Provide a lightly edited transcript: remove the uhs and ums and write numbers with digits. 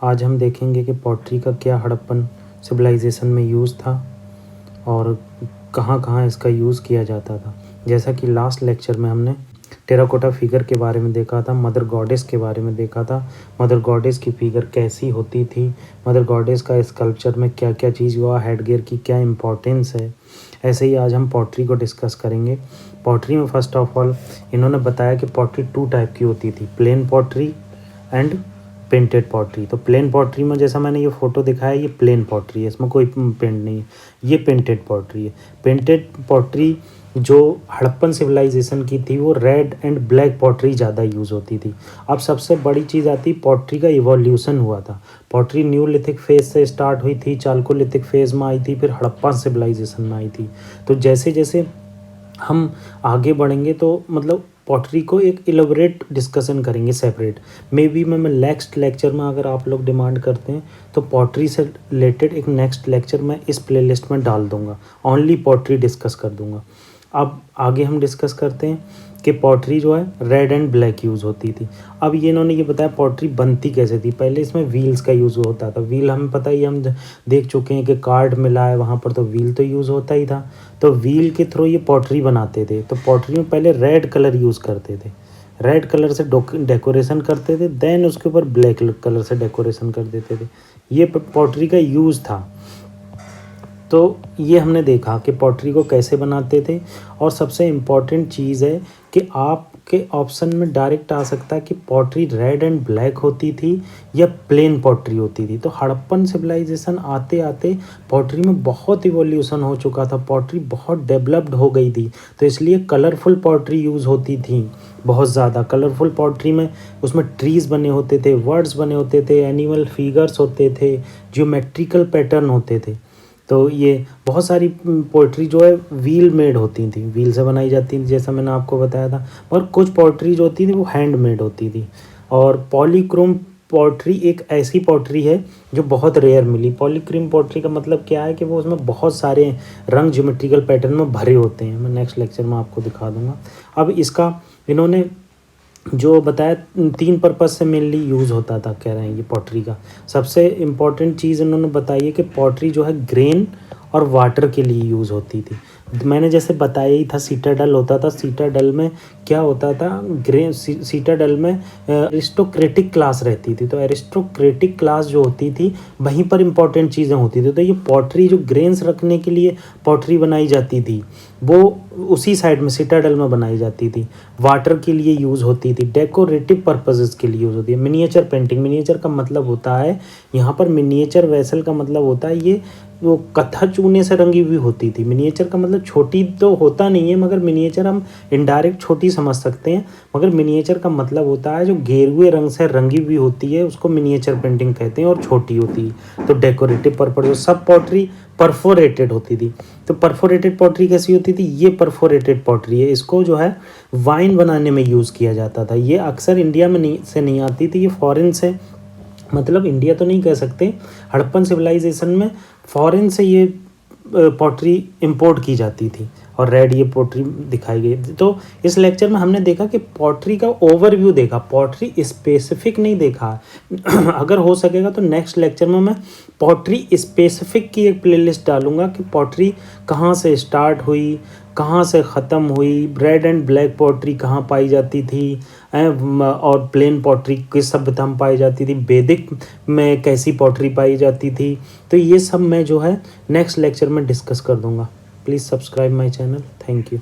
आज हम देखेंगे कि पॉटरी का क्या हड़प्पन सिविलाइजेशन में यूज़ था और कहाँ कहाँ इसका यूज़ किया जाता था। जैसा कि लास्ट लेक्चर में हमने टेराकोटा फिगर के बारे में देखा था, मदर गॉडेस के बारे में देखा था, मदर गॉडेस की फिगर कैसी होती थी, मदर गॉडेस का स्कल्पचर में क्या क्या चीज़ हुआ, हेडगियर की क्या इम्पोर्टेंस है। ऐसे ही आज हम पॉटरी को डिस्कस करेंगे। पॉटरी में फर्स्ट ऑफ ऑल इन्होंने बताया कि पॉटरी 2 टाइप की होती थी, plain pottery and painted pottery. तो प्लेन पॉटरी में जैसा मैंने ये फ़ोटो दिखाया, ये प्लेन पॉटरी है, इसमें कोई पेंट नहीं है। ये पेंटेड पॉटरी है। पेंटेड पॉटरी जो हड़प्पन सिविलाइजेशन की थी वो रेड एंड ब्लैक पॉटरी ज़्यादा यूज़ होती थी। अब सबसे बड़ी चीज़ आती, पॉटरी का इवोल्यूशन हुआ था। पॉटरी न्यूलिथिक फेज से स्टार्ट हुई थी, चालकोलिथिक फेज़ में आई थी, फिर हड़प्पा सिविलाइजेशन में आई थी। तो जैसे जैसे हम आगे बढ़ेंगे तो मतलब पॉटरी को एक इलेबोरेट डिस्कशन करेंगे सेपरेट। मे बी मैं नेक्स्ट लेक्चर में, अगर आप लोग डिमांड करते हैं तो पॉटरी से रिलेटेड एक नेक्स्ट लेक्चर मैं इस प्लेलिस्ट में डाल दूंगा, ओनली पॉटरी डिस्कस कर दूंगा। अब आगे हम डिस्कस करते हैं कि पॉटरी जो है रेड एंड ब्लैक यूज़ होती थी। अब ये इन्होंने ये बताया पॉटरी बनती कैसे थी। पहले इसमें व्हील्स का यूज़ होता था। व्हील हमें पता ही, हम देख चुके हैं कि कार्ड मिला है वहाँ पर, तो व्हील तो यूज़ होता ही था। तो व्हील के थ्रू ये पॉटरी बनाते थे। तो पॉटरी में पहले रेड कलर यूज़ करते थे, रेड कलर से डेकोरेशन करते थे, देन उसके ऊपर ब्लैक कलर से डेकोरेशन कर देते थे। ये पॉटरी का यूज़ था। तो ये हमने देखा कि पॉटरी को कैसे बनाते थे। और सबसे इम्पॉर्टेंट चीज़ है कि आपके ऑप्शन में डायरेक्ट आ सकता है कि पॉटरी रेड एंड ब्लैक होती थी या प्लेन पॉटरी होती थी। तो हड़प्पन सिविलाइजेशन आते आते पॉटरी में बहुत इवोल्यूशन हो चुका था, पॉटरी बहुत डेवलप्ड हो गई थी। तो इसलिए कलरफुल पॉटरी यूज़ होती थी, बहुत ज़्यादा कलरफुल पॉटरी में। उसमें ट्रीज़ बने होते थे, वर्ड्स बने होते थे, एनिमल फिगर्स होते थे, ज्योमेट्रिकल पैटर्न होते थे। तो ये बहुत सारी पोइट्री जो है व्हील मेड होती थी, व्हील से बनाई जाती थी, जैसा मैंने आपको बताया था। और कुछ पोइट्री जो होती थी वो हैंड मेड होती थी। और पॉलीक्रोम पोइट्री एक ऐसी पोइट्री है जो बहुत रेयर मिली। पॉलीक्रोम पोइट्री का मतलब क्या है कि वो उसमें बहुत सारे रंग ज्योमेट्रिकल पैटर्न में भरे होते हैं। मैं नेक्स्ट लेक्चर में आपको दिखा दूंगा। अब इसका इन्होंने जो बताया 3 पर्पज़ से मेनली यूज़ होता था, कह रहे हैं ये पॉटरी का। सबसे इम्पॉर्टेंट चीज़ इन्होंने बताई है कि पॉटरी जो है ग्रेन और वाटर के लिए यूज़ होती थी। मैंने जैसे बताया ही था, सीटाडल होता था। सीटाडल में क्या होता था, सीटाडल में एरिस्टोक्रेटिक क्लास रहती थी। तो एरिस्टोक्रेटिक क्लास जो होती थी वहीं पर इंपॉर्टेंट चीज़ें होती थी। तो ये पॉटरी जो ग्रेन्स रखने के लिए पॉटरी बनाई जाती थी वो उसी साइड में सीटाडल में बनाई जाती थी। वाटर के लिए यूज़ होती थी, डेकोरेटिव पर्पसेस के लिए यूज़ होती है। मिनिएचर पेंटिंग, मिनिएचर का मतलब होता है यहाँ पर, मिनिएचर वेसल का मतलब होता है ये वो कत्था चूने से रंगी हुई होती थी। मिनिएचर का मतलब छोटी तो होता नहीं है, मगर मिनिएचर हम इनडायरेक्ट छोटी समझ सकते हैं, मगर मिनिएचर का मतलब होता है जो गेरुए रंग से रंगी हुई होती है उसको मिनिएचर पेंटिंग कहते हैं, और छोटी होती है। तो डेकोरेटिव पर्पज। सब पॉटरी परफोरेटेड होती थी। तो परफोरेटेड पॉटरी कैसी होती थी, ये परफोरेटेड पॉटरी है। इसको जो है वाइन बनाने में यूज़ किया जाता था। ये अक्सर इंडिया में नहीं आती थी, ये फॉरेन से, मतलब इंडिया तो नहीं कह सकते, हड़प्पन सिविलाइजेशन में फॉरेन से ये पॉटरी इंपोर्ट की जाती थी। और रेड ये पॉटरी दिखाई गई। तो इस लेक्चर में हमने देखा कि पॉटरी का ओवरव्यू देखा, पॉटरी स्पेसिफिक नहीं देखा। अगर हो सकेगा तो नेक्स्ट लेक्चर में मैं पॉटरी स्पेसिफिक की एक प्लेलिस्ट डालूंगा कि पॉटरी कहाँ से स्टार्ट हुई, कहाँ से ख़त्म हुई, रेड एंड ब्लैक पॉटरी कहाँ पाई जाती थी, और प्लेन पॉटरी किस सभ्यता में पाई जाती थी, वैदिक में कैसी पॉटरी पाई जाती थी। तो ये सब मैं जो है नेक्स्ट लेक्चर में डिस्कस कर दूंगा। Please subscribe my channel. Thank you.